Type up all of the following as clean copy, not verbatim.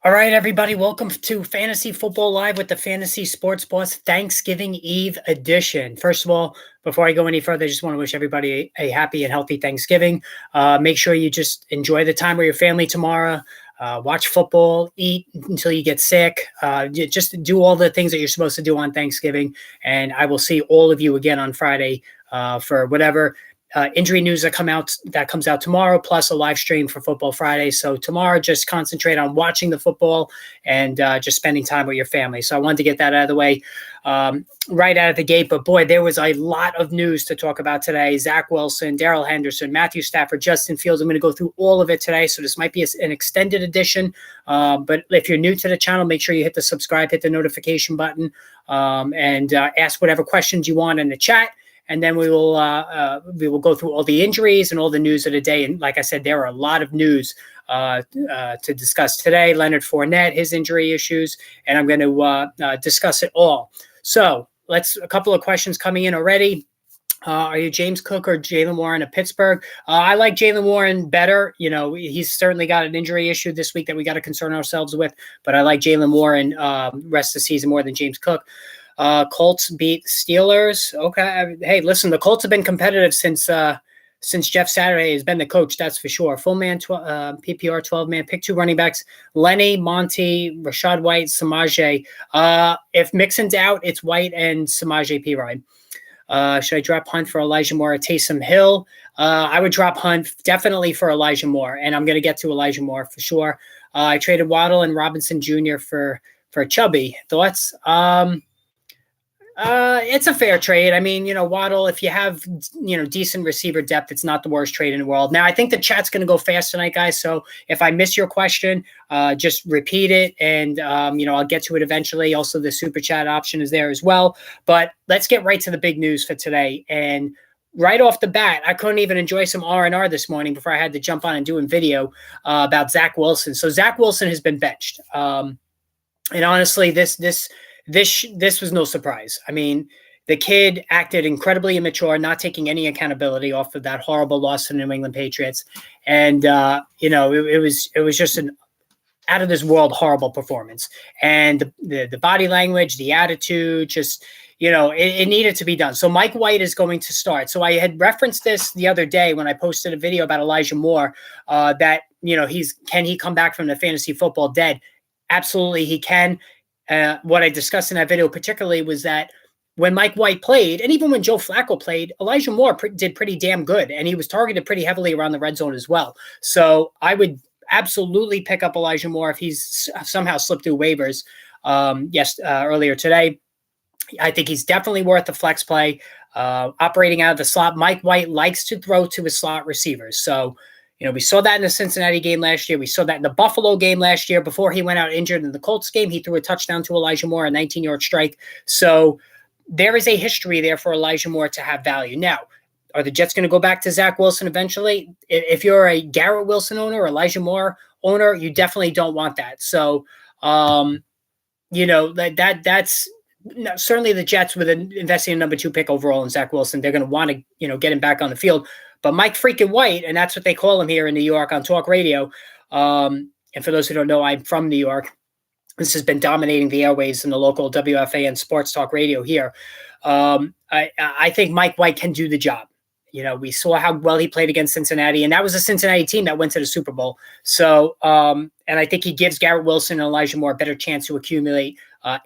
All right, everybody, welcome to Fantasy Football Live with the Fantasy Sports Boss Thanksgiving Eve edition. First of all, before I go any further, I just want to wish everybody a happy and healthy Thanksgiving. Make sure you just enjoy the time with your family tomorrow. Watch football, eat until you get sick. Just do all the things that you're supposed to do on Thanksgiving. And I will see all of you again on Friday for whatever injury news that comes out tomorrow, plus a live stream for Football Friday. So tomorrow, just concentrate on watching the football and just spending time with your family. So I wanted to get that out of the way right out of the gate. But boy, there was a lot of news to talk about today. Zach Wilson, Darrell Henderson, Matthew Stafford, Justin Fields. I'm going to go through all of it today. So this might be an extended edition. But if you're new to the channel, make sure you hit the subscribe, hit the notification button, and ask whatever questions you want in the chat. And then we will go through all the injuries and all the news of the day. And like I said, there are a lot of news to discuss today. Leonard Fournette, his injury issues, and I'm going to discuss it all. So a couple of questions coming in already. Are you James Cook or Jaylen Warren of Pittsburgh? I like Jaylen Warren better. You know, he's certainly got an injury issue this week that we got to concern ourselves with. But I like Jaylen Warren rest of the season more than James Cook. Colts beat Steelers. Okay. Hey, listen, the Colts have been competitive since Jeff Saturday has been the coach. That's for sure. Full man, PPR, 12-man, pick 2 running backs, Lenny, Monty, Rashad White, Samaje. If Mixon's out, it's White and Samaje Perine. Should I drop Hunt for Elijah Moore or Taysom Hill? I would drop Hunt definitely for Elijah Moore, and I'm going to get to Elijah Moore for sure. I traded Waddle and Robinson Jr. for Chubby. Thoughts? It's a fair trade. I mean, Waddle, if you have, decent receiver depth, it's not the worst trade in the world. Now, I think the chat's going to go fast tonight, guys. So if I miss your question, just repeat it and, I'll get to it eventually. Also, the super chat option is there as well. But let's get right to the big news for today. And right off the bat, I couldn't even enjoy some R&R this morning before I had to jump on and do a video about Zach Wilson. So Zach Wilson has been benched. And honestly, this was no surprise. I mean, the kid acted incredibly immature, not taking any accountability off of that horrible loss to the New England Patriots. And, it was just an out of this world horrible performance. And the body language, the attitude, just, it needed to be done. So Mike White is going to start. So I had referenced this the other day when I posted a video about Elijah Moore, that, can he come back from the fantasy football dead? Absolutely, he can. What I discussed in that video particularly was that when Mike White played, and even when Joe Flacco played, Elijah Moore did pretty damn good, and he was targeted pretty heavily around the red zone as well. So I would absolutely pick up Elijah Moore if he's somehow slipped through waivers earlier today. I think he's definitely worth the flex play. Operating out of the slot, Mike White likes to throw to his slot receivers. So we saw that in the Cincinnati game last year. We saw that in the Buffalo game last year. Before he went out injured in the Colts game, he threw a touchdown to Elijah Moore, a 19-yard strike. So there is a history there for Elijah Moore to have value. Now, are the Jets going to go back to Zach Wilson eventually? If you're a Garrett Wilson owner or Elijah Moore owner, you definitely don't want that. So, that's certainly the Jets with investing in number 2 pick overall in Zach Wilson. They're going to want to, get him back on the field. But Mike freaking White, and that's what they call him here in New York on Talk Radio. And for those who don't know, I'm from New York. This has been dominating the airways in the local WFAN Sports Talk Radio here. I think Mike White can do the job. We saw how well he played against Cincinnati, and that was a Cincinnati team that went to the Super Bowl. So, and I think he gives Garrett Wilson and Elijah Moore a better chance to accumulate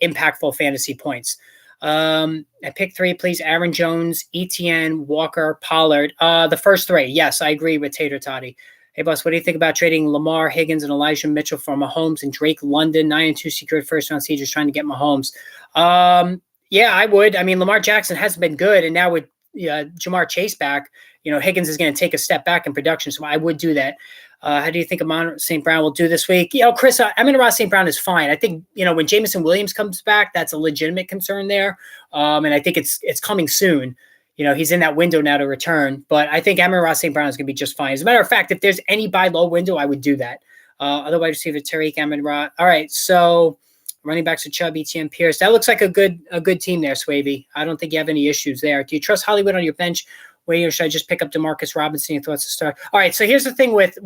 impactful fantasy points. At pick 3, please. Aaron Jones, Etienne, Walker, Pollard. The first 3. Yes, I agree with Tater Toddy. Hey, boss, what do you think about trading Lamar, Higgins, and Elijah Mitchell for Mahomes and Drake London? 9-2 secured first-round seed, just trying to get Mahomes. Yeah, I would. I mean, Lamar Jackson hasn't been good, and now with Jamar Chase back, Higgins is going to take a step back in production, so I would do that. How do you think Amon St. Brown will do this week? Chris, Amon St. Brown is fine. I think, when Jameson Williams comes back, that's a legitimate concern there. And I think it's coming soon. He's in that window now to return. But I think Amon St. Brown is going to be just fine. As a matter of fact, if there's any buy low window, I would do that. Otherwise, receiver Tariq Amon-Ra. All right, so running backs are Chubb, Etienne, Pierce. That looks like a good team there, Swavey. I don't think you have any issues there. Do you trust Hollywood on your bench? Wait, or should I just pick up Demarcus Robinson? Your thoughts to start? All right. So here's the thing with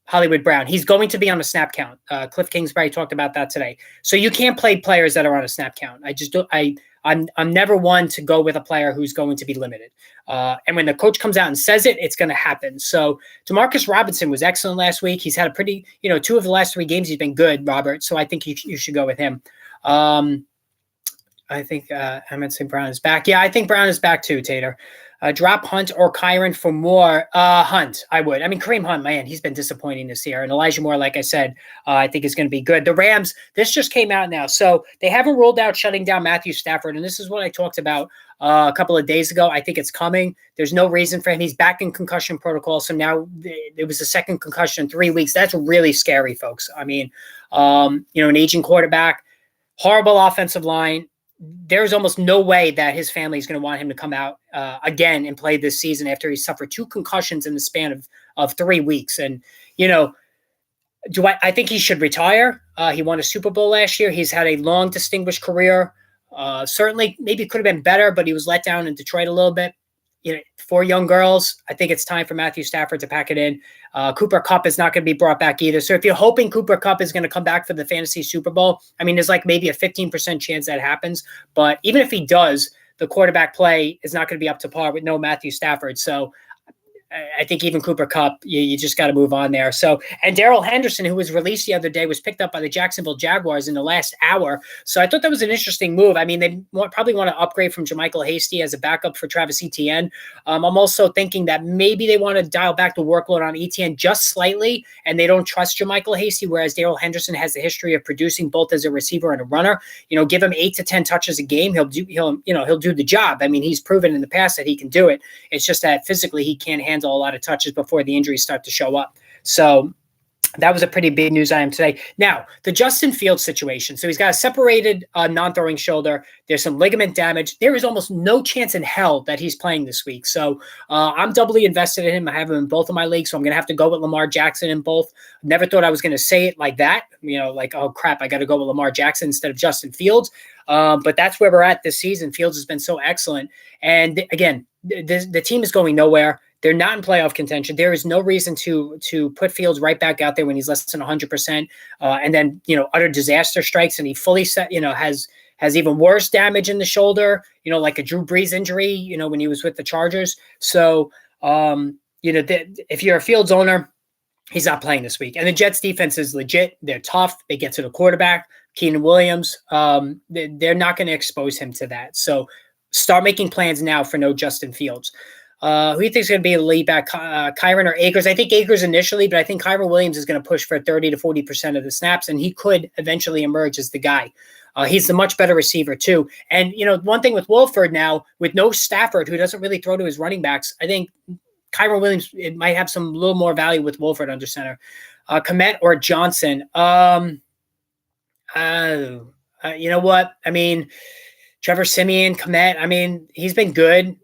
Hollywood Brown. He's going to be on a snap count. Cliff Kingsbury talked about that today. So you can't play players that are on a snap count. I just don't. I'm never one to go with a player who's going to be limited. And when the coach comes out and says it, it's going to happen. So Demarcus Robinson was excellent last week. He's had a pretty, 2 of the last 3 games he's been good, Robert. So I think you should go with him. I think Emmett St. Brown is back. Yeah, I think Brown is back too, Tater. Drop Hunt or Kyren for Moore. Hunt, I would. I mean, Kareem Hunt, man, he's been disappointing this year. And Elijah Moore, like I said, I think is going to be good. The Rams, this just came out now. So they haven't rolled out shutting down Matthew Stafford. And this is what I talked about a couple of days ago. I think it's coming. There's no reason for him. He's back in concussion protocol. So now it was the second concussion in 3 weeks. That's really scary, folks. I mean, an aging quarterback, horrible offensive line. There's almost no way that his family is going to want him to come out again and play this season after he suffered 2 concussions in the span of 3 weeks. And, I think he should retire. He won a Super Bowl last year. He's had a long, distinguished career. Certainly, maybe could have been better, but he was let down in Detroit a little bit. 4 young girls, I think it's time for Matthew Stafford to pack it in. Cooper Kupp is not going to be brought back either. So if you're hoping Cooper Kupp is going to come back for the fantasy Super Bowl, I mean, there's like maybe a 15% chance that happens. But even if he does, the quarterback play is not going to be up to par with no Matthew Stafford. So I think even Cooper Kupp, you just got to move on there. So, and Darrell Henderson, who was released the other day, was picked up by the Jacksonville Jaguars in the last hour. So I thought that was an interesting move. I mean, they probably want to upgrade from JaMychal Hasty as a backup for Travis Etienne. I'm also thinking that maybe they want to dial back the workload on Etienne just slightly, and they don't trust JaMychal Hasty, whereas Darrell Henderson has the history of producing both as a receiver and a runner. Give him 8 to 10 touches a game. He'll do the job. I mean, he's proven in the past that he can do it. It's just that physically he can't handle a lot of touches before the injuries start to show up. So that was a pretty big news item today. Now, the Justin Fields situation. So he's got a separated non-throwing shoulder. There's some ligament damage. There is almost no chance in hell that he's playing this week. So I'm doubly invested in him. I have him in both of my leagues, so I'm going to have to go with Lamar Jackson in both. Never thought I was going to say it like that. Like, oh, crap, I got to go with Lamar Jackson instead of Justin Fields. But that's where we're at this season. Fields has been so excellent. And again, the team is going nowhere. They're not in playoff contention. There is no reason to put Fields right back out there when he's less than 100%. And then, utter disaster strikes and he fully has even worse damage in the shoulder, like a Drew Brees injury, when he was with the Chargers. So, if you're a Fields owner, he's not playing this week. And the Jets defense is legit. They're tough. They get to the quarterback, Keenan Williams. They're not going to expose him to that. So start making plans now for no Justin Fields. Who do you think is going to be the lead back, Kyren or Akers? I think Akers initially, but I think Kyren Williams is going to push for 30 to 40% of the snaps, and he could eventually emerge as the guy. He's the much better receiver, too. And, one thing with Wolford now, with no Stafford, who doesn't really throw to his running backs, I think Kyren Williams, it might have some little more value with Wolford under center. Kmet or Johnson? You know what? I mean, Trevor Siemian, Kmet, I mean, he's been good.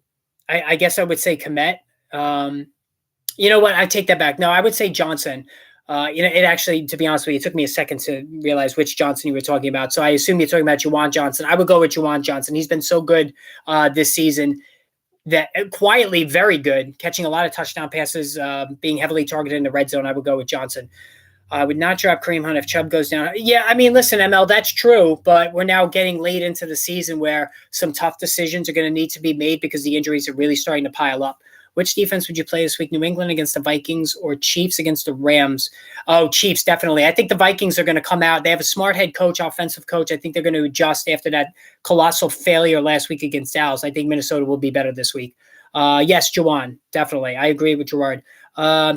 I guess I would say Kmet. You know what? I take that back. No, I would say Johnson. It actually, to be honest with you, it took me a second to realize which Johnson you were talking about. So I assume you're talking about Juwan Johnson. I would go with Juwan Johnson. He's been so good this season, that quietly very good, catching a lot of touchdown passes, being heavily targeted in the red zone. I would go with Johnson. I would not drop Kareem Hunt if Chubb goes down. Yeah, I mean, listen, ML, that's true, but we're now getting late into the season where some tough decisions are going to need to be made because the injuries are really starting to pile up. Which defense would you play this week? New England against the Vikings or Chiefs against the Rams? Oh, Chiefs, definitely. I think the Vikings are going to come out. They have a smart head coach, offensive coach. I think they're going to adjust after that colossal failure last week against Dallas. I think Minnesota will be better this week. Yes, Juwan, definitely. I agree with Gerard.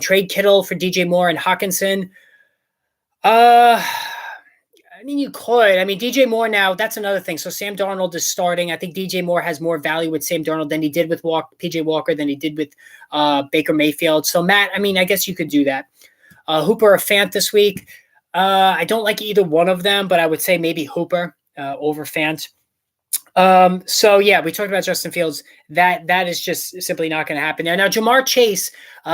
Trade Kittle for DJ Moore and Hawkinson. I mean, you could. I mean, DJ Moore now, that's another thing. So Sam Darnold is starting. I think DJ Moore has more value with Sam Darnold than he did with PJ Walker, than he did with Baker Mayfield. So, Matt, I mean, I guess you could do that. Hooper or Fant this week. I don't like either one of them, but I would say maybe Hooper over Fant. So yeah, we talked about Justin Fields. That is just simply not going to happen. Now, Jamar Chase,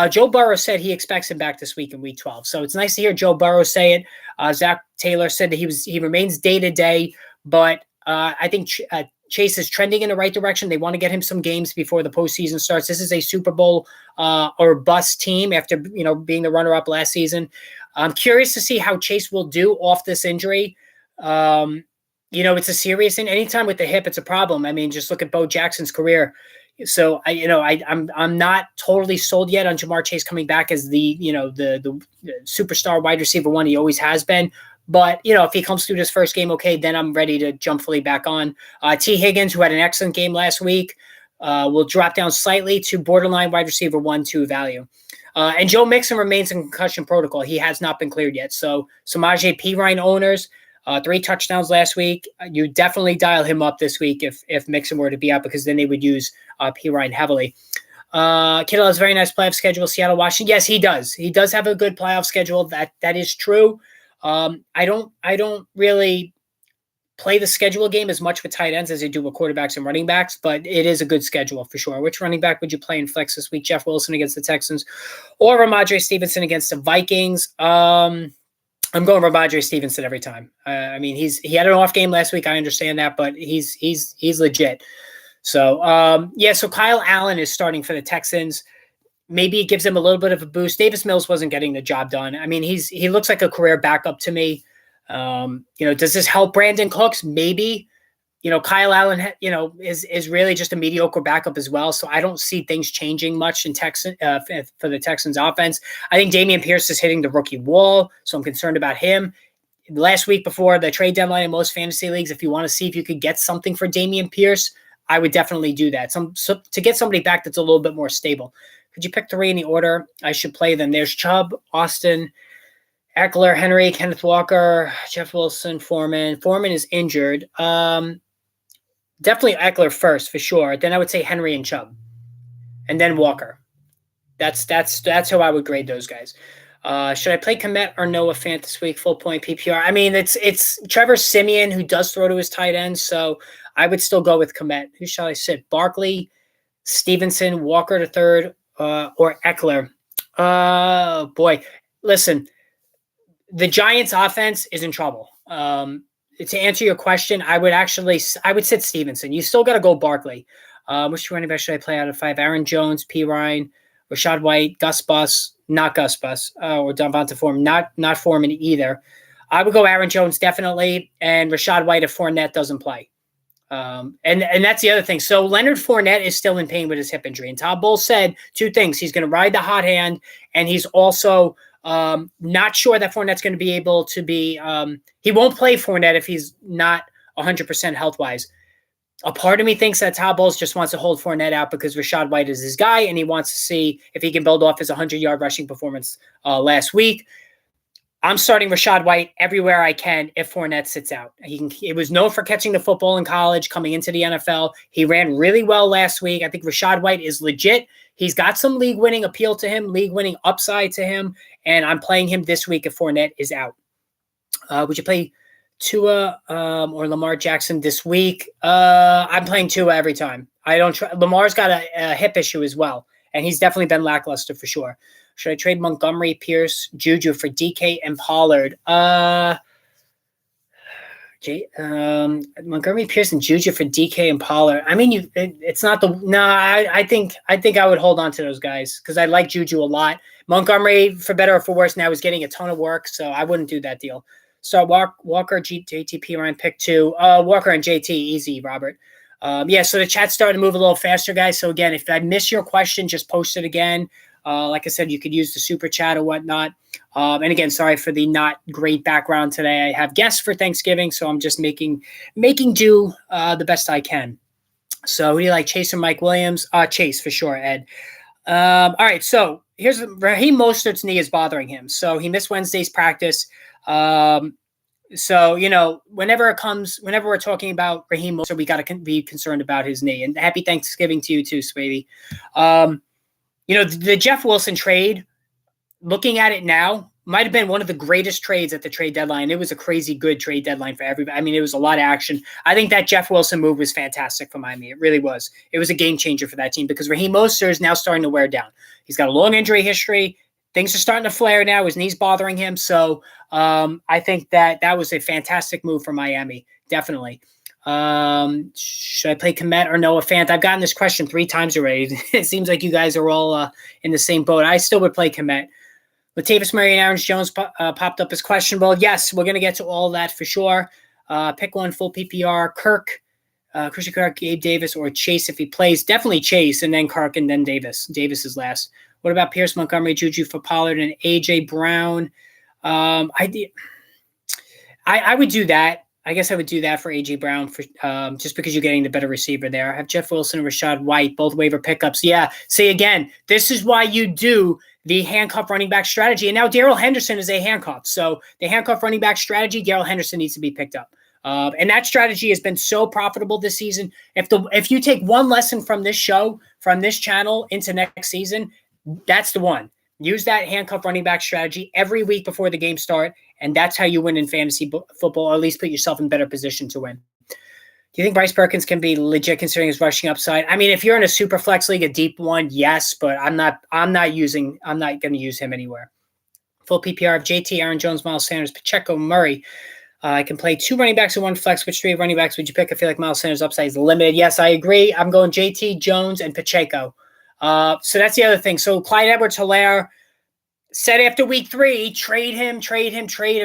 Joe Burrow said he expects him back this week in week 12. So it's nice to hear Joe Burrow say it. Zach Taylor said that he remains day to day, but I think Chase is trending in the right direction. They want to get him some games before the postseason starts. This is a Super Bowl or bust team after being the runner-up last season. I'm curious to see how Chase will do off this injury. It's a serious thing. Anytime with the hip, it's a problem. I mean, just look at Bo Jackson's career. So I'm not totally sold yet on Ja'Marr Chase coming back as the superstar wide receiver one he always has been. But if he comes through this first game, okay, then I'm ready to jump fully back on. T. Higgins, who had an excellent game last week, will drop down slightly to borderline wide receiver 1-2 value. And Joe Mixon remains in concussion protocol. He has not been cleared yet. So Samaje Perine owners, 3 touchdowns last week. You definitely dial him up this week if Mixon were to be out, because then they would use Perine heavily. Kittle has a very nice playoff schedule. Seattle, Washington. Yes, he does. He does have a good playoff schedule. That is true. I don't really play the schedule game as much with tight ends as I do with quarterbacks and running backs, but it is a good schedule for sure. Which running back would you play in flex this week? Jeff Wilson against the Texans or Ramondre Stevenson against the Vikings? I'm going Ramondre Stevenson every time. He had an off game last week. I understand that, but he's legit. So, so Kyle Allen is starting for the Texans. Maybe it gives him a little bit of a boost. Davis Mills wasn't getting the job done. I mean, he looks like a career backup to me. Does this help Brandon Cooks? Maybe. Kyle Allen, is really just a mediocre backup as well. So I don't see things changing much in for the Texans offense. I think Dameon Pierce is hitting the rookie wall, so I'm concerned about him. Last week before the trade deadline in most fantasy leagues, if you want to see if you could get something for Dameon Pierce, I would definitely do that. To get somebody back that's a little bit more stable. Could you pick 3 in the order I should play them? There's Chubb, Austin, Eckler, Henry, Kenneth Walker, Jeff Wilson, Foreman. Foreman is injured. Definitely Eckler first for sure. Then I would say Henry and Chubb, and then Walker. That's how I would grade those guys. Should I play Kmet or Noah Fant this week? Full point PPR. I mean, it's Trevor Siemian who does throw to his tight end, so I would still go with Kmet. Who shall I sit? Barkley, Stevenson, Walker to third, or Eckler. Boy, listen, the Giants' offense is in trouble. To answer your question, I would sit Stevenson. You still got to go Barkley. Which running back should I play out of 5? Aaron Jones, Perine, Rachaad White, Gus Bus, not Gus Bus, or Devonta Foreman, not Foreman either. I would go Aaron Jones definitely, and Rachaad White if Fournette doesn't play. And that's the other thing. So Leonard Fournette is still in pain with his hip injury, and Todd Bowles said 2 things. He's going to ride the hot hand, and he's also not sure that Fournette's going to be able to be he won't play Fournette if he's not 100% health-wise. A part of me thinks that Todd Bowles just wants to hold Fournette out because Rachaad White is his guy, and he wants to see if he can build off his 100-yard rushing performance last week. I'm starting Rachaad White everywhere I can if Fournette sits out. He was known for catching the football in college, coming into the NFL. He ran really well last week. I think Rachaad White is legit. He's got some league-winning appeal to him, league-winning upside to him, and I'm playing him this week if Fournette is out. Would you play Tua or Lamar Jackson this week? I'm playing Tua every time. Lamar's got a hip issue as well, and he's definitely been lackluster for sure. Should I trade Montgomery, Pierce, Juju for DK and Pollard? Montgomery, Pierce, and Juju for DK and Pollard. I mean, it's not the no. I think I would hold on to those guys because I like Juju a lot. Montgomery, for better or for worse, now is getting a ton of work, so I wouldn't do that deal. So Walker, JT, Perine, pick 2. Walker and JT, easy, Robert. So the chat's starting to move a little faster, guys. So again, if I miss your question, just post it again. Like I said, you could use the super chat or whatnot. And again, sorry for the not great background today. I have guests for Thanksgiving, so I'm just making do the best I can. So who do you like, Chase or Mike Williams? Chase for sure, Ed. All right, so here's Raheem Mostert's knee is bothering him. So he missed Wednesday's practice. So, whenever we're talking about Raheem Mostert, we got to be concerned about his knee. And happy Thanksgiving to you too, Swaby. The Jeff Wilson trade, looking at it now, might have been one of the greatest trades at the trade deadline. It was a crazy good trade deadline for everybody. I mean, it was a lot of action. I think that Jeff Wilson move was fantastic for Miami. It really was. It was a game changer for that team because Raheem Mostert is now starting to wear down. He's got a long injury history. Things are starting to flare now. His knee's bothering him. So I think that was a fantastic move for Miami, definitely. Should I play Komet or Noah Fant? I've gotten this question 3 times already. It seems like you guys are all in the same boat. I still would play Komet. Latavius Murray and Aaron Jones popped up as questionable. Yes, we're going to get to all that for sure. Pick one, full PPR. Kirk, Christian Kirk, Gabe Davis, or Chase if he plays. Definitely Chase, and then Kirk, and then Davis. Davis is last. What about Pierce, Montgomery, Juju for Pollard, and A.J. Brown? I would do that. I guess I would do that for A.J. Brown for just because you're getting the better receiver there. I have Jeff Wilson and Rachaad White, both waiver pickups. Yeah, see, again, this is why you do the handcuff running back strategy. And now Darrell Henderson is a handcuff. So the handcuff running back strategy, Darrell Henderson needs to be picked up. And that strategy has been so profitable this season. If you take one lesson from this show, from this channel into next season, that's the one. Use that handcuff running back strategy every week before the game start, and that's how you win in fantasy football, or at least put yourself in better position to win. Do you think Bryce Perkins can be legit considering his rushing upside? I mean, if you're in a super flex league, a deep one, yes, but I'm not going to use him anywhere. Full PPR of JT, Aaron Jones, Miles Sanders, Pacheco, Murray. I can play 2 running backs in one flex. Which 3 running backs would you pick? I feel like Miles Sanders' upside is limited. Yes, I agree. I'm going JT, Jones, and Pacheco. So that's the other thing. So Clyde Edwards-Helaire said after week 3, trade him,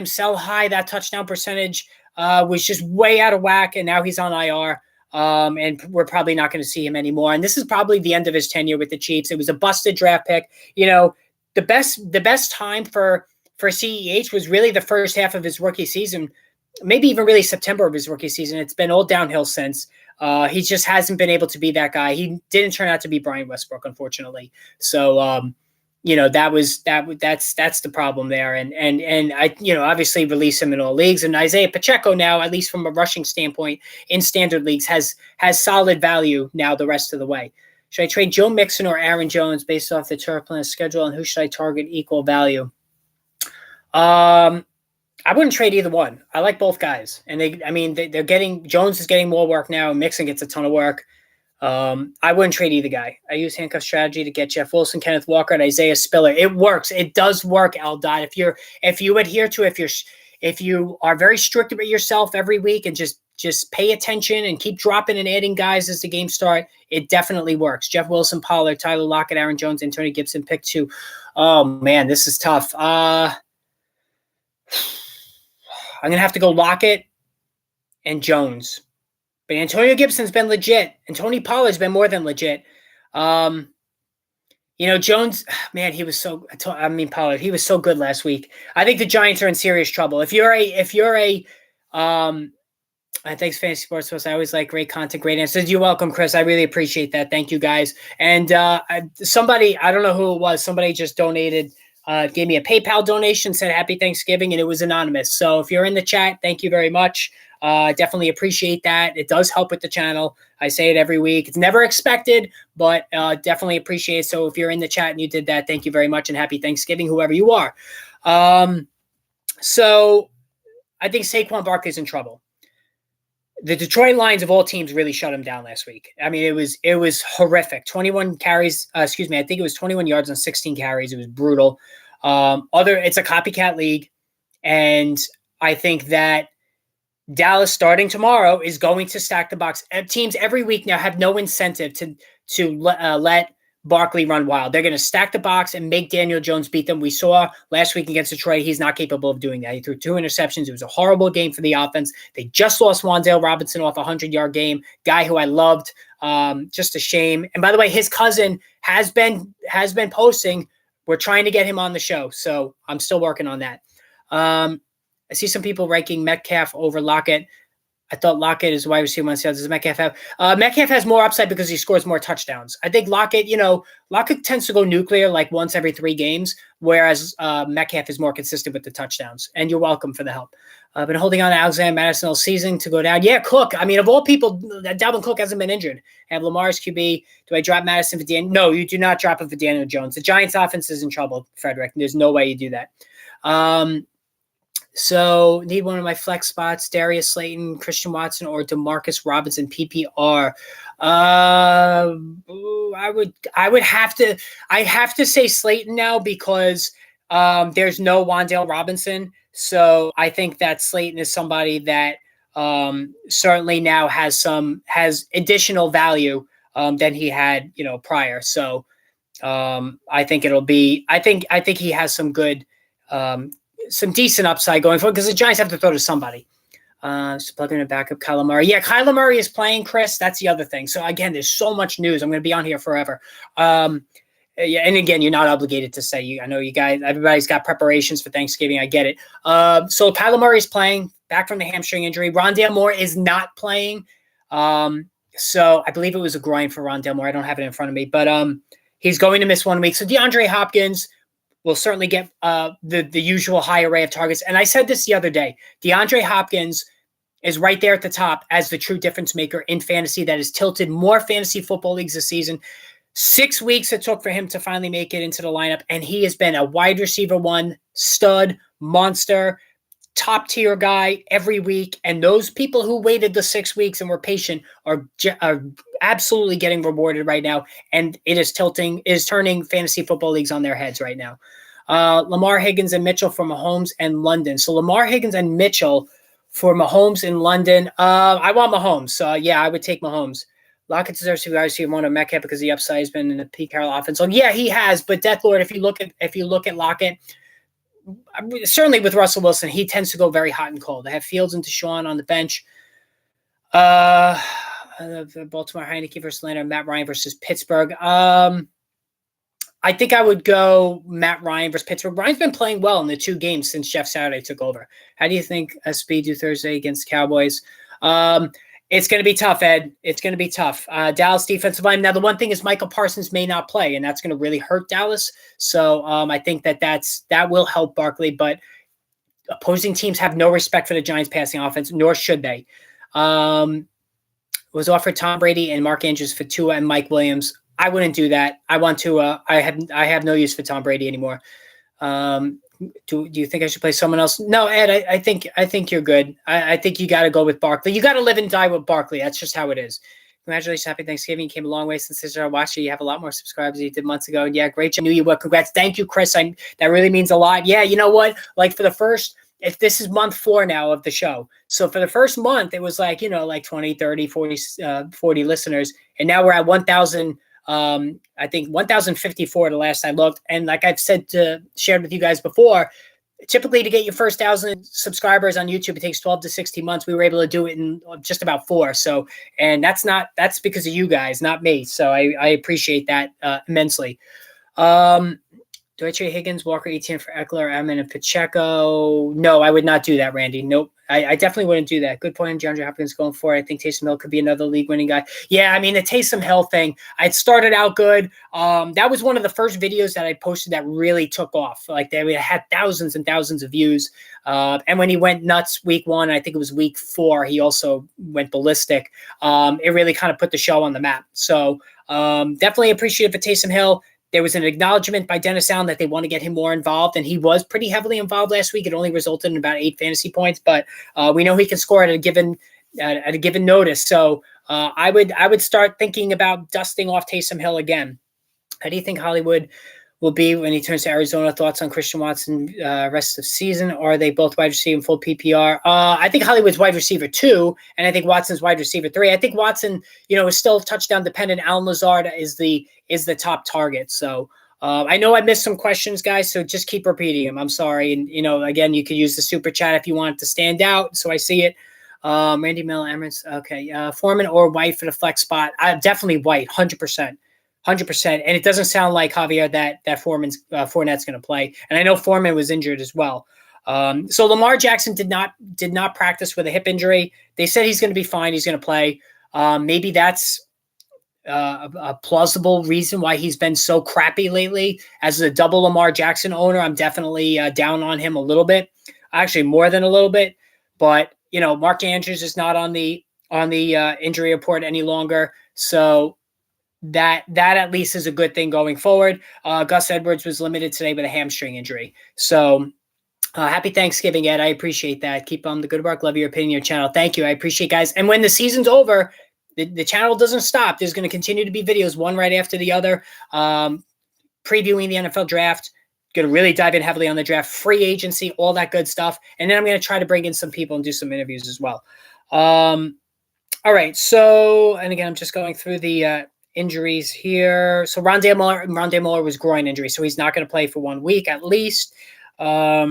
sell high. That touchdown percentage was just way out of whack, and now he's on IR. And we're probably not going to see him anymore. And this is probably the end of his tenure with the Chiefs. It was a busted draft pick. You know, the best time for CEH was really the first half of his rookie season, maybe even really September of his rookie season. It's been all downhill since. He just hasn't been able to be that guy. He didn't turn out to be Brian Westbrook, unfortunately. So, you know, that's the problem there. And I, you know, obviously release him in all leagues. And Isaiah Pacheco now, at least from a rushing standpoint in standard leagues, has solid value now the rest of the way. Should I trade Joe Mixon or Aaron Jones based off the turf plan schedule? And who should I target equal value? I wouldn't trade either one. I like both guys. And they're getting, Jones is getting more work now. Mixon gets a ton of work. I wouldn't trade either guy. I use handcuff strategy to get Jeff Wilson, Kenneth Walker, and Isaiah Spiller. It works. It does work, Aldot. If you adhere to it, if you are very strict about yourself every week and just pay attention and keep dropping and adding guys as the game start, it definitely works. Jeff Wilson, Pollard, Tyler Lockett, Aaron Jones, Antonio Gibson, pick 2. Oh man, this is tough. I'm gonna have to go Lockett and Jones. But Antonio Gibson's been legit, and Tony Pollard's been more than legit. You know, Jones, man, Pollard, he was so good last week. I think the Giants are in serious trouble. If you're a thanks, Fantasy Sports Post. I always like great content, great answers. You're welcome, Chris. I really appreciate that. Thank you, guys. And somebody, I don't know who it was, somebody just donated, gave me a PayPal donation, said Happy Thanksgiving, and it was anonymous. So if you're in the chat, thank you very much. Definitely appreciate that. It does help with the channel. I say it every week. It's never expected, but definitely appreciate it. So if you're in the chat and you did that, thank you very much and happy Thanksgiving, whoever you are. So I think Saquon Barkley's in trouble. The Detroit Lions of all teams really shut him down last week. I mean, it was horrific. 21 carries, I think it was 21 yards on 16 carries. It was brutal. It's a copycat league. And I think that Dallas starting tomorrow is going to stack the box. Teams every week now have no incentive to let Barkley run wild. They're going to stack the box and make Daniel Jones beat them. We saw last week against Detroit, he's not capable of doing that. He threw 2 interceptions. It was a horrible game for the offense. They just lost Wan'Dale Robinson off a 100-yard game, guy who I loved. Just a shame. And by the way, his cousin has been posting. We're trying to get him on the show, so I'm still working on that. I see some people ranking Metcalf over Lockett. I thought Lockett is wide receiver 1. Does Metcalf have? Metcalf has more upside because he scores more touchdowns. I think Lockett tends to go nuclear like once every 3 games, whereas Metcalf is more consistent with the touchdowns. And you're welcome for the help. I've been holding on to Alexander Madison all season to go down. Yeah, Cook. I mean, of all people, Dalvin Cook hasn't been injured. I have Lamar's QB. Do I drop Madison for Daniel? No, you do not drop him for Daniel Jones. The Giants offense is in trouble, Frederick. There's no way you do that. So need one of my flex spots: Darius Slayton, Christian Watson, or Demarcus Robinson PPR. I would have to say Slayton now because there's no Wan'Dale Robinson. So I think that Slayton is somebody that certainly now has additional value than he had, prior. So I think I think he has some decent upside going forward because the Giants have to throw to somebody. Just plugging in backup Kyler Murray. Yeah, Kyler Murray is playing, Chris. That's the other thing. So again, there's so much news. I'm going to be on here forever. Yeah, and again, you're not obligated to say. I know you guys. Everybody's got preparations for Thanksgiving. I get it. So Kyler Murray is playing back from the hamstring injury. Rondale Moore is not playing. So I believe it was a groin for Rondale Moore. I don't have it in front of me, but he's going to miss 1 week. So DeAndre Hopkins will certainly get the usual high array of targets. And I said this the other day. DeAndre Hopkins is right there at the top as the true difference maker in fantasy that has tilted more fantasy football leagues this season. 6 weeks it took for him to finally make it into the lineup, and he has been a wide receiver one stud, monster, top tier guy every week. And those people who waited the 6 weeks and were patient are absolutely getting rewarded right now. And it is turning fantasy football leagues on their heads right now. Lamar Higgins and Mitchell for Mahomes and London. So Lamar Higgins and Mitchell for Mahomes in London. I want Mahomes. So yeah, I would take Mahomes. Lockett deserves to be obviously one of Metcalf because the upside has been in the Pete Carroll offense. So yeah, he has. But Death Lord, if you look at Lockett, certainly with Russell Wilson, he tends to go very hot and cold. They have Fields and Deshaun on the bench. Baltimore Heineke versus Atlanta, Matt Ryan versus Pittsburgh. I think I would go Matt Ryan versus Pittsburgh. Ryan's been playing well in the 2 games since Jeff Saturday took over. How do you think SB do Thursday against Cowboys? It's going to be tough, Ed. It's going to be tough. Dallas defensive line. Now, the one thing is Michael Parsons may not play, and that's going to really hurt Dallas. So I think that will help Barkley. But opposing teams have no respect for the Giants' passing offense, nor should they. Was offered Tom Brady and Mark Andrews for Tua and Mike Williams. I wouldn't do that. I want Tua. I have no use for Tom Brady anymore. Do you think I should play someone else? No, Ed, I think you're good. I think you got to go with Barkley. You got to live and die with Barkley. That's just how it is. Congratulations. Happy Thanksgiving. You came a long way since I watched you. You have a lot more subscribers than you did months ago. Yeah, great job. Knew you would. Congrats. Thank you, Chris. That really means a lot. Yeah, you know what? Like if this is month 4 now of the show. So for the first month, it was like 20, 30, 40 listeners. And now we're at 1,000. I think 1,054 the last I looked. And like I've shared with you guys before, typically to get your first 1,000 subscribers on YouTube, it takes 12 to 16 months. We were able to do it in just about 4. So, and that's because of you guys, not me. So I appreciate that immensely. Do I trade Higgins, Walker, Etienne for Eckler, Amon, and Pacheco? No, I would not do that, Randy. Nope. I definitely wouldn't do that. Good point. DeAndre Hopkins going for it. I think Taysom Hill could be another league-winning guy. Yeah, I mean, the Taysom Hill thing, it started out good. That was one of the first videos that I posted that really took off. Like, they had thousands and thousands of views. And when he went nuts week 1, I think it was week 4, he also went ballistic. It really kind of put the show on the map. So definitely appreciative for Taysom Hill. There was an acknowledgement by Dennis Allen that they want to get him more involved, and he was pretty heavily involved last week. It only resulted in about 8 fantasy points, but we know he can score at a given notice. So I would start thinking about dusting off Taysom Hill again. How do you think Hollywood will be when he turns to Arizona? Thoughts on Christian Watson rest of season? Or are they both wide receiver and full PPR? I think Hollywood's wide receiver 2, and I think Watson's wide receiver 3. I think Watson, is still touchdown dependent. Allen Lazard is the top target. So I know I missed some questions, guys, so just keep repeating them. I'm sorry. And, again, you could use the super chat if you want it to stand out so I see it. Randy Miller, Emirates. Okay. Foreman or White for the flex spot. Definitely White, 100%. 100%. And it doesn't sound like, Javier, that Fournette's going to play. And I know Foreman was injured as well. So Lamar Jackson did not practice with a hip injury. They said he's going to be fine. He's going to play. Maybe that's a plausible reason why he's been so crappy lately. As a double Lamar Jackson owner, I'm definitely down on him a little bit. Actually, more than a little bit. But, Mark Andrews is not on the injury report any longer. So that at least is a good thing going forward. Gus Edwards was limited today with a hamstring injury. So happy Thanksgiving, Ed. I appreciate that. Keep on the good work. Love your opinion, your channel. Thank you. I appreciate it, guys. And when the season's over, the channel doesn't stop. There's going to continue to be videos, one right after the other, previewing the NFL draft. Going to really dive in heavily on the draft, free agency, all that good stuff. And then I'm going to try to bring in some people and do some interviews as well. All right. So, and again, I'm just going through the injuries here. So Rondé Moore was groin injury, so he's not going to play for 1 week at least. All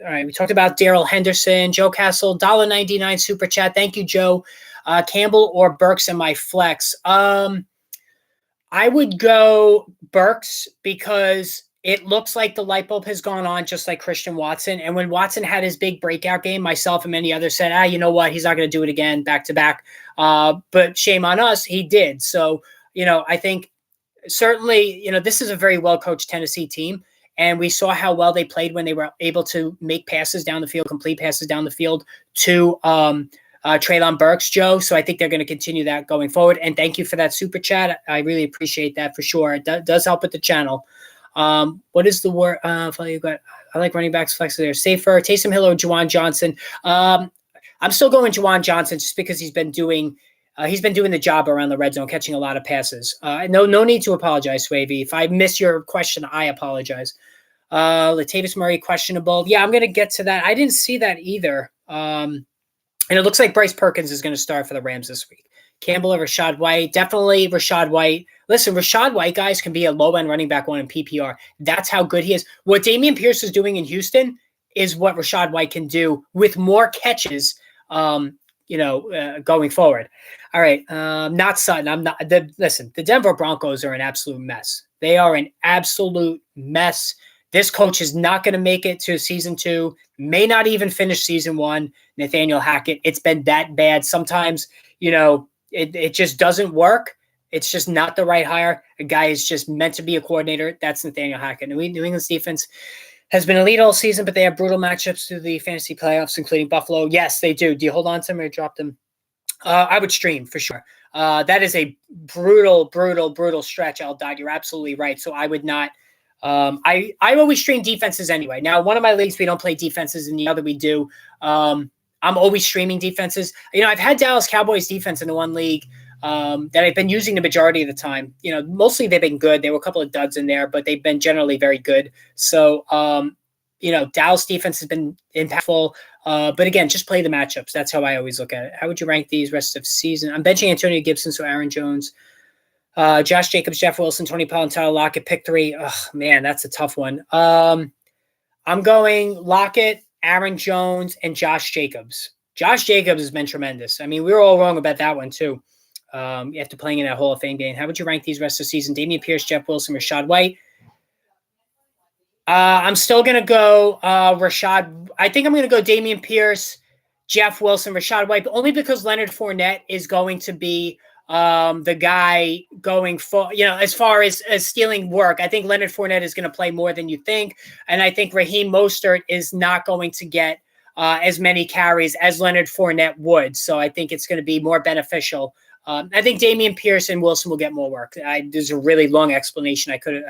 right, we talked about Daryl Henderson, Joe Castle, $1.99 super chat. Thank you, Joe. Campbell or Burks in my flex. I would go Burks because it looks like the light bulb has gone on, just like Christian Watson. And when Watson had his big breakout game, myself and many others said, you know what? He's not going to do it again back to back. But shame on us. He did. So, I think certainly, this is a very well-coached Tennessee team. And we saw how well they played when they were able to make passes down the field, complete passes down the field to Treylon Burks, Joe. So I think they're going to continue that going forward. And thank you for that super chat. I really appreciate that for sure. It does help with the channel. What is the word? I like running backs flex there. Safer, Taysom Hill or Juwan Johnson. I'm still going Juwan Johnson just because he's been doing the job around the red zone, catching a lot of passes. No need to apologize, Swavey. If I miss your question, I apologize. Latavius Murray, questionable. Yeah, I'm going to get to that. I didn't see that either. And it looks like Bryce Perkins is going to start for the Rams this week. Campbell or Rachaad White. Definitely Rachaad White. Listen, Rachaad White, guys, can be a low-end running back one in PPR. That's how good he is. What Dameon Pierce is doing in Houston is what Rachaad White can do with more catches, going forward. All right. Not Sutton. Listen, the Denver Broncos are an absolute mess. They are an absolute mess. This coach is not going to make it to season 2, may not even finish season 1. Nathaniel Hackett. It's been that bad. Sometimes, it just doesn't work. It's just not the right hire. A guy is just meant to be a coordinator. That's Nathaniel Hackett. New England's defense has been elite all season, but they have brutal matchups through the fantasy playoffs, including Buffalo. Yes, they do. Do you hold on to them or drop them? I would stream for sure. That is a brutal stretch, Eldad. You're absolutely right. So I would not. I always stream defenses anyway. Now, one of my leagues, we don't play defenses, and the other we do. I'm always streaming defenses. I've had Dallas Cowboys defense in the one league that I've been using the majority of the time. Mostly they've been good. There were a couple of duds in there, but they've been generally very good. So, Dallas defense has been impactful. But again, just play the matchups. That's how I always look at it. How would you rank these rest of season? I'm benching Antonio Gibson, so Aaron Jones. Josh Jacobs, Jeff Wilson, Tony Pollard, Tyler Lockett, pick 3. Oh, man, that's a tough one. I'm going Lockett, Aaron Jones, and Josh Jacobs. Josh Jacobs has been tremendous. I mean, we were all wrong about that one, too. After playing in that Hall of Fame game. How would you rank these rest of the season? Dameon Pierce, Jeff Wilson, Rachaad White. I'm still going to go Rashad. I think I'm going to go Dameon Pierce, Jeff Wilson, Rachaad White, but only because Leonard Fournette is going to be the guy going for, as far as stealing work. I think Leonard Fournette is going to play more than you think. And I think Raheem Mostert is not going to get as many carries as Leonard Fournette would. So I think it's going to be more beneficial. I think Dameon Pierce and Wilson will get more work. There's a really long explanation. I could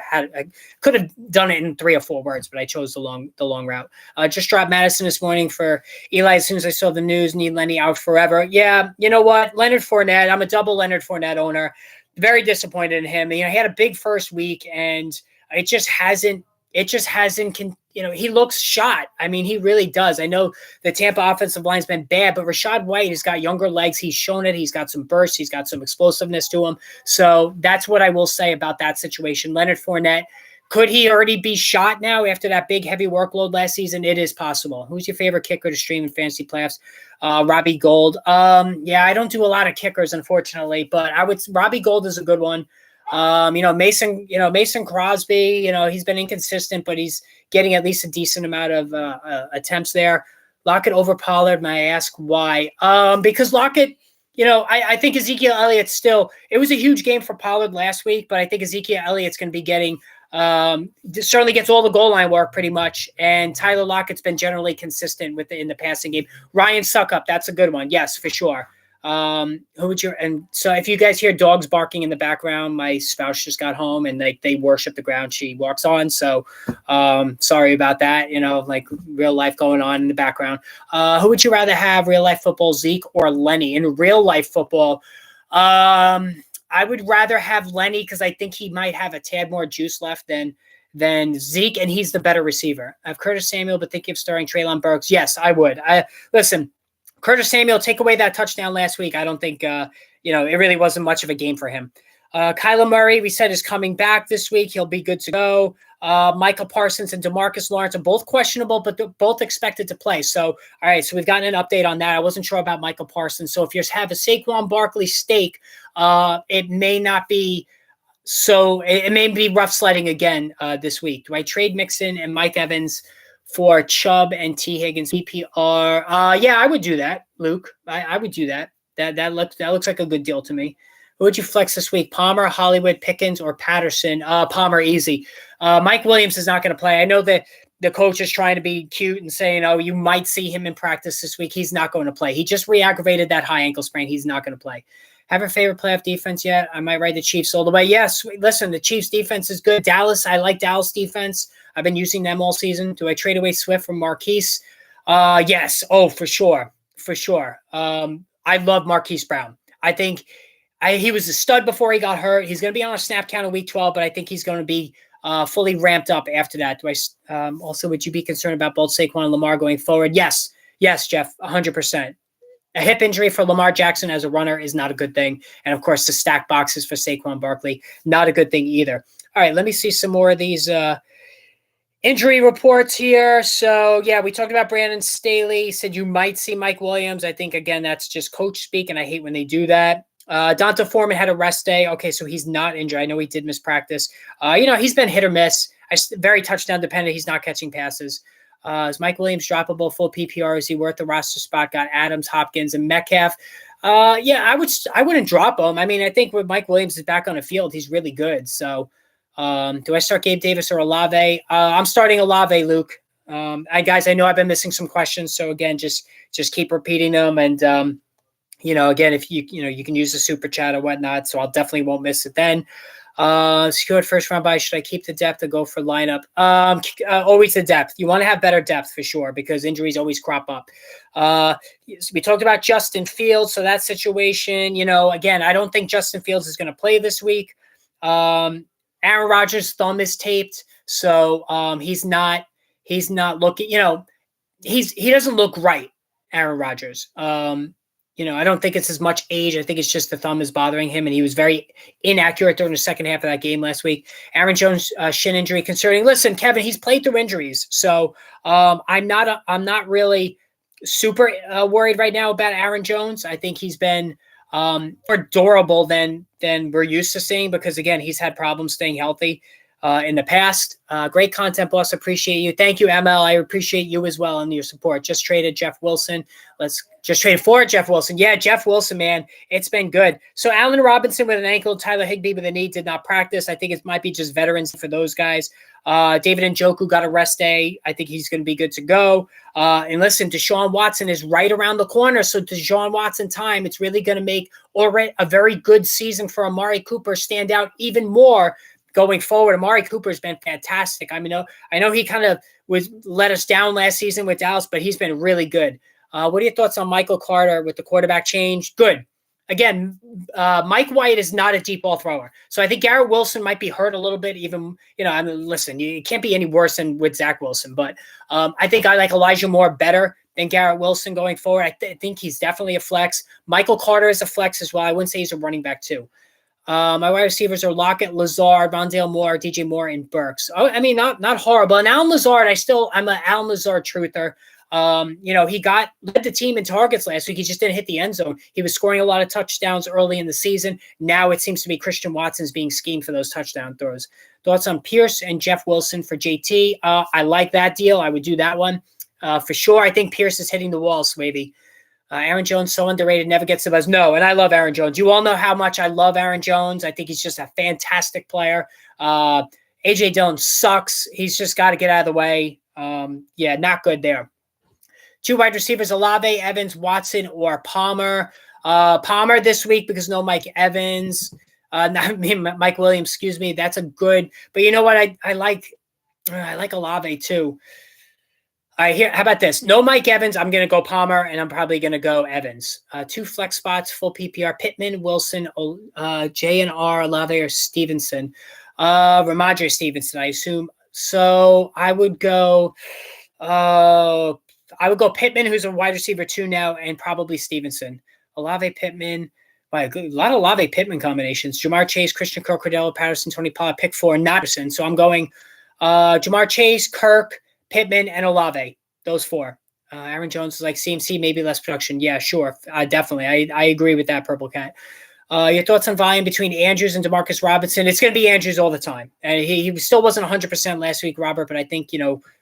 have done it in 3 or 4 words, but I chose the long route. Just dropped Madison this morning for Eli. As soon as I saw the news, need Lenny out forever. Yeah, you know what? Leonard Fournette. I'm a double Leonard Fournette owner. Very disappointed in him. He had a big first week, and it just hasn't. He looks shot. I mean, he really does. I know the Tampa offensive line's been bad, but Rachaad White has got younger legs. He's shown it. He's got some bursts. He's got some explosiveness to him. So that's what I will say about that situation. Leonard Fournette, could he already be shot now after that big, heavy workload last season? It is possible. Who's your favorite kicker to stream in fantasy playoffs? Robbie Gould. Yeah, I don't do a lot of kickers, unfortunately, but Robbie Gould is a good one. Mason Crosby, he's been inconsistent, but he's getting at least a decent amount of attempts there. Lockett over Pollard. May I ask why? Because Lockett, I think Ezekiel Elliott it was a huge game for Pollard last week, but I think Ezekiel Elliott's going to be getting, certainly gets all the goal line work pretty much. And Tyler Lockett's been generally consistent in the passing game. Ryan Suckup, that's a good one. Yes, for sure. And so if you guys hear dogs barking in the background, my spouse just got home and they worship the ground she walks on. So, sorry about that, like real life going on in the background. Who would you rather have, real life football, Zeke or Lenny? In real life football, I would rather have Lenny because I think he might have a tad more juice left than Zeke, and he's the better receiver. I have Curtis Samuel, but thinking of starting Treylon Burks. Yes, I would. Listen, Curtis Samuel, take away that touchdown last week. I don't think, it really wasn't much of a game for him. Kyler Murray, we said, is coming back this week. He'll be good to go. Michael Parsons and DeMarcus Lawrence are both questionable, but they're both expected to play. So, all right, so we've gotten an update on that. I wasn't sure about Michael Parsons. So if you have a Saquon Barkley stake, it may not be so, it may be rough sledding again this week. Do I trade Mixon and Mike Evans for Chubb and T. Higgins PPR? Yeah, I would do that, Luke. I would do that. That looks like a good deal to me. Who would you flex this week? Palmer, Hollywood, Pickens, or Patterson? Palmer, easy. Mike Williams is not going to play. I know that the coach is trying to be cute and saying, oh, you might see him in practice this week. He's not going to play. He just re-aggravated that high ankle sprain. He's not going to play. Have a favorite playoff defense yet? I might ride the Chiefs all the way. Yes, listen, the Chiefs defense is good. Dallas, I like Dallas defense. I've been using them all season. Do I trade away Swift from Marquise? Yes. Oh, for sure. For sure. I love Marquise Brown. I think he was a stud before he got hurt. He's going to be on a snap count in week 12, but I think he's going to be fully ramped up after that. Also, would you be concerned about both Saquon and Lamar going forward? Yes. Yes, Jeff, 100%. A hip injury for Lamar Jackson as a runner is not a good thing. And, of course, the stack boxes for Saquon Barkley, not a good thing either. All right, let me see some more of these injury reports here. So, yeah, we talked about Brandon Staley. Said you might see Mike Williams. I think, again, that's just coach speak, and I hate when they do that. Donta Foreman had a rest day. Okay, so he's not injured. I know he did miss practice. He's been hit or miss. Very touchdown dependent. He's not catching passes. Is Mike Williams droppable full PPR? Is he worth the roster spot? Got Adams, Hopkins, and Metcalf. I wouldn't drop him. I mean, I think when Mike Williams is back on the field, he's really good. So, do I start Gabe Davis or Olave? I'm starting Olave, Luke. Guys, I know I've been missing some questions, so again, just keep repeating them, and again, if you can use the super chat or whatnot, so I'll definitely won't miss it then. Secured first round buy. Should I keep the depth or go for lineup? Always the depth. You want to have better depth for sure because injuries always crop up. We talked about Justin Fields. So that situation, again, I don't think Justin Fields is going to play this week. Aaron Rodgers' thumb is taped. So he's not looking, he doesn't look right, Aaron Rodgers. I don't think it's as much age. I think it's just the thumb is bothering him, and he was very inaccurate during the second half of that game last week. Aaron Jones, shin injury concerning. Listen, Kevin, he's played through injuries, so I'm not really super worried right now about Aaron Jones. I think he's been more durable than we're used to seeing because, again, he's had problems staying healthy in the past. Great content, boss. Appreciate you. Thank you, ML. I appreciate you as well and your support. Just traded Jeff Wilson. Just traded for Jeff Wilson. Yeah, Jeff Wilson, man. It's been good. So Allen Robinson with an ankle, Tyler Higbee with a knee did not practice. I think it might be just veterans for those guys. David Njoku got a rest day. I think he's going to be good to go. And listen, Deshaun Watson is right around the corner. So Deshaun Watson time, it's really going to make already a very good season for Amari Cooper stand out even more going forward. Amari Cooper has been fantastic. I know he kind of let us down last season with Dallas, but he's been really good. What are your thoughts on Michael Carter with the quarterback change? Good. Again, Mike White is not a deep ball thrower. So I think Garrett Wilson might be hurt a little bit. Even, listen, you can't be any worse than with Zach Wilson. But I think I like Elijah Moore better than Garrett Wilson going forward. I think he's definitely a flex. Michael Carter is a flex as well. I wouldn't say he's a running back too. My wide receivers are Lockett, Lazard, Rondale Moore, DJ Moore, and Burks. Not horrible. And Alan Lazard, I'm an Alan Lazard truther. He led the team in targets last week. He just didn't hit the end zone. He was scoring a lot of touchdowns early in the season. Now it seems to be Christian Watson's being schemed for those touchdown throws. Thoughts on Pierce and Jeff Wilson for JT? I like that deal. I would do that one for sure. I think Pierce is hitting the wall, Swavey. Aaron Jones, so underrated, never gets the buzz. No, and I love Aaron Jones. You all know how much I love Aaron Jones. I think he's just a fantastic player. A.J. Dillon sucks. He's just got to get out of the way. Not good there. Two wide receivers, Olave, Evans, Watson, or Palmer. Palmer this week because no Mike Evans. Mike Williams, excuse me. That's a good. But you know what? I like Olave too. All right, here. How about this? No Mike Evans. I'm going to go Palmer, and I'm probably going to go Evans. Two flex spots, full PPR. Pittman, Wilson, J&R, Olave, or Stevenson. Ramondre Stevenson, I assume. So I would go I would go Pittman, who's a wide receiver 2 now, and probably Stevenson. Olave, Pittman. A lot of Olave Pittman combinations. Jamar Chase, Christian Kirk, Cordell Patterson, Tony Pollard, pick 4, Notterson. So I'm going Jamar Chase, Kirk, Pittman, and Olave. Those 4. Aaron Jones is like CMC, maybe less production. Yeah, sure. Definitely. I agree with that, Purple Cat. Your thoughts on volume between Andrews and Demarcus Robinson? It's going to be Andrews all the time. And he still wasn't 100% last week, Robert, but I think,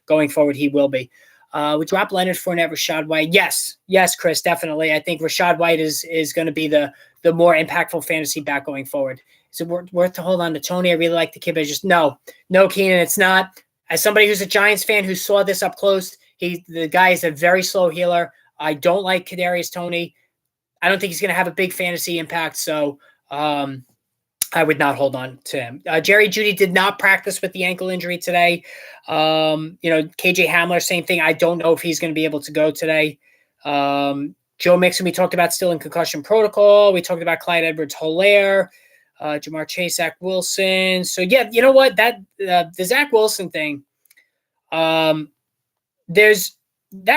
going forward, he will be. Would drop Leonard Fournette, Rachaad White? Yes, Chris, definitely. I think Rachaad White is going to be the more impactful fantasy back going forward. Is it worth to hold on to Tony? I really like the kid, but just no, Keenan, it's not. As somebody who's a Giants fan who saw this up close, the guy is a very slow healer. I don't like Kadarius Toney. I don't think he's going to have a big fantasy impact, so I would not hold on to him. Jerry Jeudy did not practice with the ankle injury today. KJ Hamler, same thing. I don't know if he's going to be able to go today. Joe Mixon, we talked about still in concussion protocol. We talked about Clyde Edwards-Helaire, Jamar Chase, Zach Wilson. So, yeah, you know what? The Zach Wilson thing, that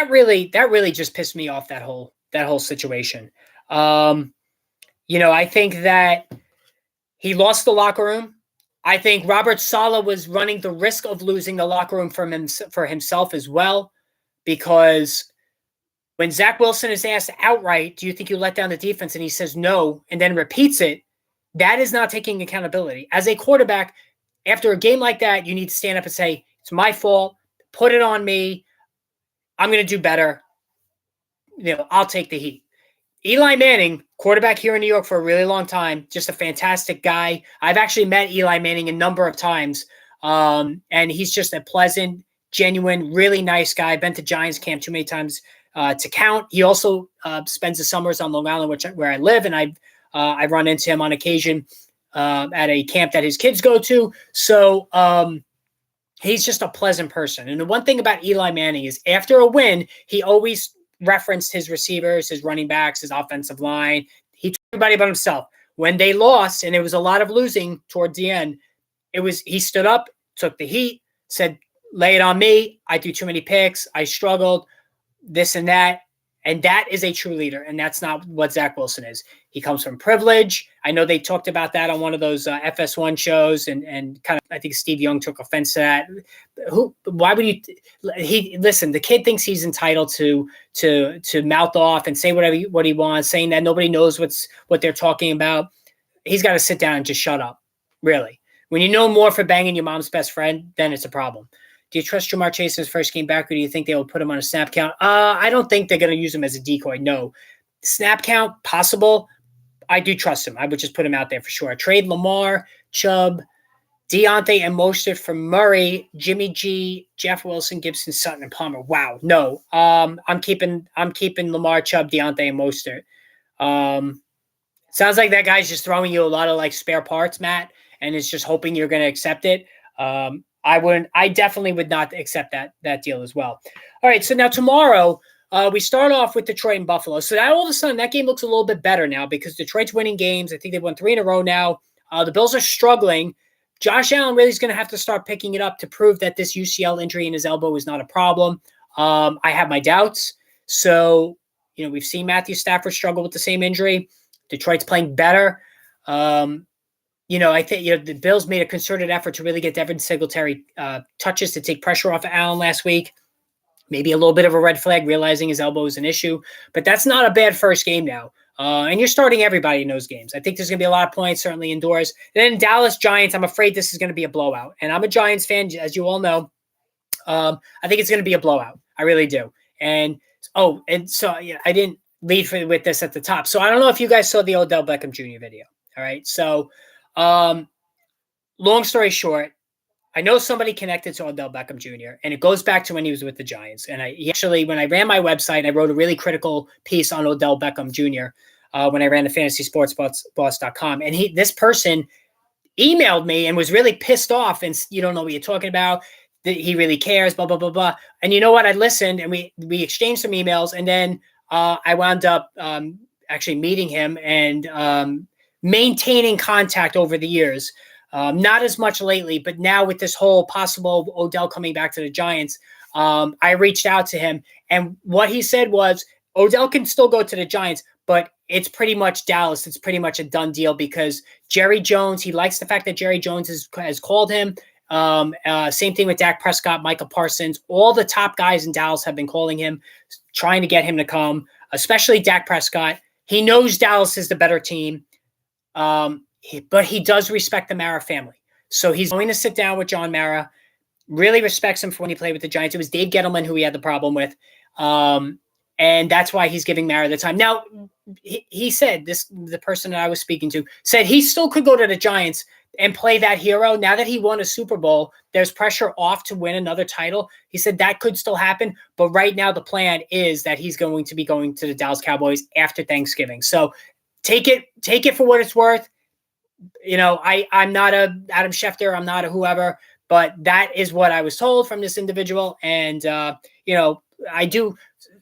really just pissed me off, that whole situation. I think that he lost the locker room. I think Robert Saleh was running the risk of losing the locker room for himself as well, because when Zach Wilson is asked outright, do you think you let down the defense? And he says no, and then repeats it. That is not taking accountability. As a quarterback, after a game like that, you need to stand up and say, it's my fault. Put it on me. I'm going to do better. I'll take the heat. Eli Manning, quarterback here in New York for a really long time, just a fantastic guy. I've actually met Eli Manning a number of times, and he's just a pleasant, genuine, really nice guy. Been to Giants camp too many times to count. He also spends the summers on Long Island, where I live, and I run into him on occasion at a camp that his kids go to. So he's just a pleasant person. And the one thing about Eli Manning is after a win, he always referenced his receivers, his running backs, his offensive line. He told everybody about himself. When they lost, and it was a lot of losing towards the end, he stood up, took the heat, said, lay it on me. I threw too many picks. I struggled, this and that. And that is a true leader. And that's not what Zach Wilson is. He comes from privilege. I know they talked about that on one of those FS1 shows, and kind of, I think Steve Young took offense to that. Why would you? Listen, the kid thinks he's entitled to mouth off and say what he wants, saying that nobody knows what they're talking about. He's got to sit down and just shut up. Really, when you know more for banging your mom's best friend, then it's a problem. Do you trust Jamar Chase in his first game back, or do you think they will put him on a snap count? I don't think they're going to use him as a decoy. No. Snap count, possible. I do trust him. I would just put him out there for sure. Trade Lamar, Chubb, Deontay, and Mostert for Murray, Jimmy G, Jeff Wilson, Gibson, Sutton, and Palmer. Wow. No. I'm keeping Lamar, Chubb, Deontay, and Mostert. Sounds like that guy's just throwing you a lot of spare parts, Matt, and is just hoping you're going to accept it. I definitely would not accept that deal as well. All right, so now tomorrow we start off with Detroit and Buffalo. So now all of a sudden that game looks a little bit better now because Detroit's winning games. I think they've won 3 in a row now. The Bills are struggling. Josh Allen really is going to have to start picking it up to prove that this UCL injury in his elbow is not a problem. I have my doubts. So, we've seen Matthew Stafford struggle with the same injury. Detroit's playing better. I think the Bills made a concerted effort to really get Devin Singletary touches to take pressure off of Allen last week. Maybe a little bit of a red flag, realizing his elbow is an issue. But that's not a bad first game now. And you're starting everybody in those games. I think there's going to be a lot of points, certainly indoors. And then Dallas Giants, I'm afraid this is going to be a blowout. And I'm a Giants fan, as you all know. I think it's going to be a blowout. I really do. I didn't lead with this at the top. So I don't know if you guys saw the Odell Beckham Jr. video. All right. So long story short, I know somebody connected to Odell Beckham Jr., and it goes back to when he was with the Giants. And when I ran my website, I wrote a really critical piece on Odell Beckham Jr. When I ran the FantasySportsBoss.com. And this person emailed me and was really pissed off, and you don't know what you're talking about. He really cares, blah, blah, blah, blah. And you know what? I listened, and we exchanged some emails, and then I wound up actually meeting him and maintaining contact over the years. Not as much lately, but now with this whole possible Odell coming back to the Giants, I reached out to him, and what he said was Odell can still go to the Giants, but it's pretty much Dallas. It's pretty much a done deal because Jerry Jones, he likes the fact that Jerry Jones has called him. Same thing with Dak Prescott, Michael Parsons. All the top guys in Dallas have been calling him, trying to get him to come, especially Dak Prescott. He knows Dallas is the better team, but he does respect the Mara family. So he's going to sit down with John Mara, really respects him for when he played with the Giants. It was Dave Gettleman who he had the problem with. And that's why he's giving Mara the time. Now, he said, the person that I was speaking to said he still could go to the Giants and play that hero. Now that he won a Super Bowl, there's pressure off to win another title. He said that could still happen. But right now, the plan is that he's going to be going to the Dallas Cowboys after Thanksgiving. So take it for what it's worth. You know, I'm not a Adam Schefter. I'm not a whoever. But that is what I was told from this individual. And, you know, I do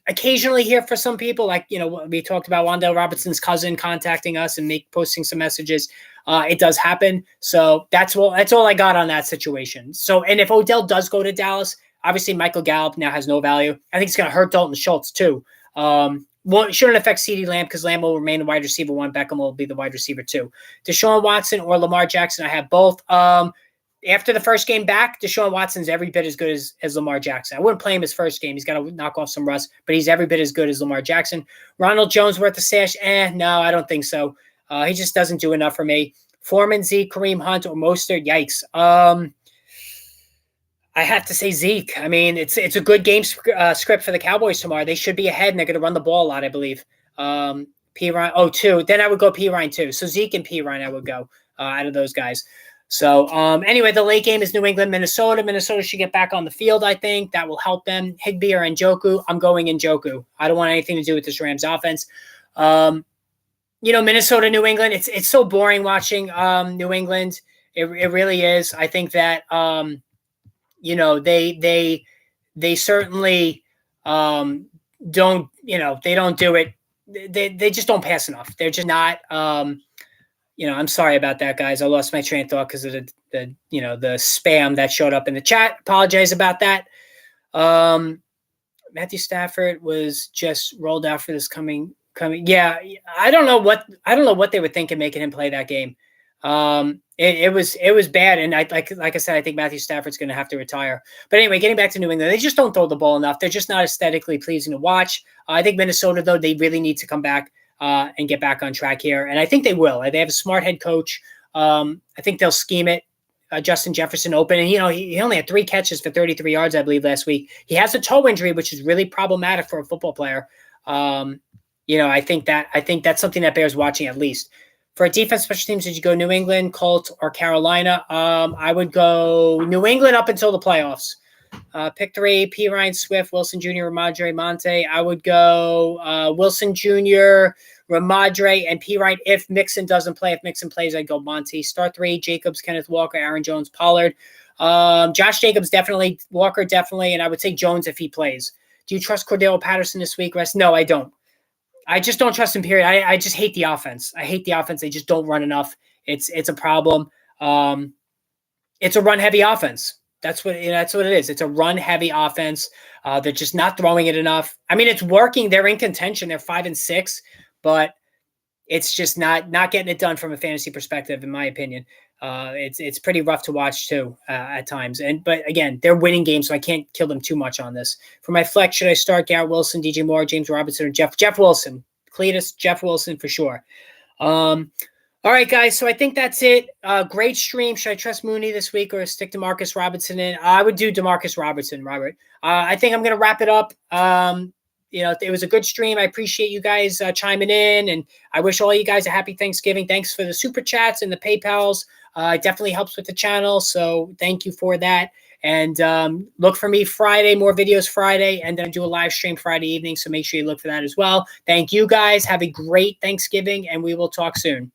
occasionally hear for some people, like, you know, we talked about Wan'Dale Robinson's cousin contacting us and posting some messages. It does happen. So that's all I got on that situation. So, and if Odell does go to Dallas, obviously Michael Gallup now has no value. I think it's going to hurt Dalton Schultz too. Well, it shouldn't affect CeeDee Lamb because Lamb will remain the wide receiver 1. Beckham will be the wide receiver 2. Deshaun Watson or Lamar Jackson, I have both. After the first game back, Deshaun Watson's every bit as good as Lamar Jackson. I wouldn't play him his first game. He's got to knock off some rust, but he's every bit as good as Lamar Jackson. Ronald Jones worth the stash? No, I don't think so. He just doesn't do enough for me. Foreman, Zeke, Kareem Hunt, or Mostert? Yikes. I have to say Zeke. I mean, it's a good game script for the Cowboys tomorrow. They should be ahead, and they're going to run the ball a lot, I believe. P. Ryan, 2. Then I would go P. Ryan, too. So Zeke and P. Ryan I would go out of those guys. So anyway, the late game is New England, Minnesota. Minnesota should get back on the field, I think. That will help them. Higbee or Njoku. I'm going Njoku. I don't want anything to do with this Rams offense. You know, Minnesota, New England, it's so boring watching New England. It really is. I think that, you know, they certainly don't, you know, they don't do it. They just don't pass enough. They're just not you know, I'm sorry about that, guys. I lost my train of thought because of the you know, the spam that showed up in the chat. Apologize about that. Matthew Stafford was just rolled out for this coming. Yeah, I don't know what they were thinking making him play that game. It was bad, and like I said, I think Matthew Stafford's going to have to retire. But anyway, getting back to New England, they just don't throw the ball enough. They're just not aesthetically pleasing to watch. I think Minnesota, though, they really need to come back and get back on track here. And I think they will. They have a smart head coach. I think they'll scheme it. Justin Jefferson open. And, you know, he only had 3 catches for 33 yards, I believe, last week. He has a toe injury, which is really problematic for a football player. You know, I think that's something that bears watching at least. For a defense special teams, did you go New England, Colts, or Carolina? I would go New England up until the playoffs. Pick 3, P. Ryan, Swift, Wilson Jr., Ramadre, Monte. I would go Wilson Jr., Ramadre, and P. Ryan if Mixon doesn't play. If Mixon plays, I'd go Monte. Start 3, Jacobs, Kenneth Walker, Aaron Jones, Pollard. Josh Jacobs, definitely. Walker, definitely. And I would say Jones if he plays. Do you trust Cordero Patterson this week? No, I don't. I just don't trust him, period. I just hate the offense. I hate the offense. They just don't run enough. It's a problem. It's a run-heavy offense. That's what it is. It's a run-heavy offense. They're just not throwing it enough. I mean, it's working. They're in contention. They're 5-6, but it's just not getting it done from a fantasy perspective, in my opinion. It's pretty rough to watch too at times. But again, they're winning games, so I can't kill them too much on this. For my flex, should I start Garrett Wilson, DJ Moore, James Robinson, or Jeff Wilson? Cletus, Jeff Wilson for sure. All right, guys. So I think that's it. Great stream. Should I trust Mooney this week or stick Demarcus Robinson in? I would do Demarcus Robinson, Robert. I think I'm going to wrap it up. You know, it was a good stream. I appreciate you guys chiming in, and I wish all you guys a happy Thanksgiving. Thanks for the super chats and the PayPals. It definitely helps with the channel, so thank you for that. And look for me Friday, more videos Friday, and then I do a live stream Friday evening, so make sure you look for that as well. Thank you guys. Have a great Thanksgiving, and we will talk soon.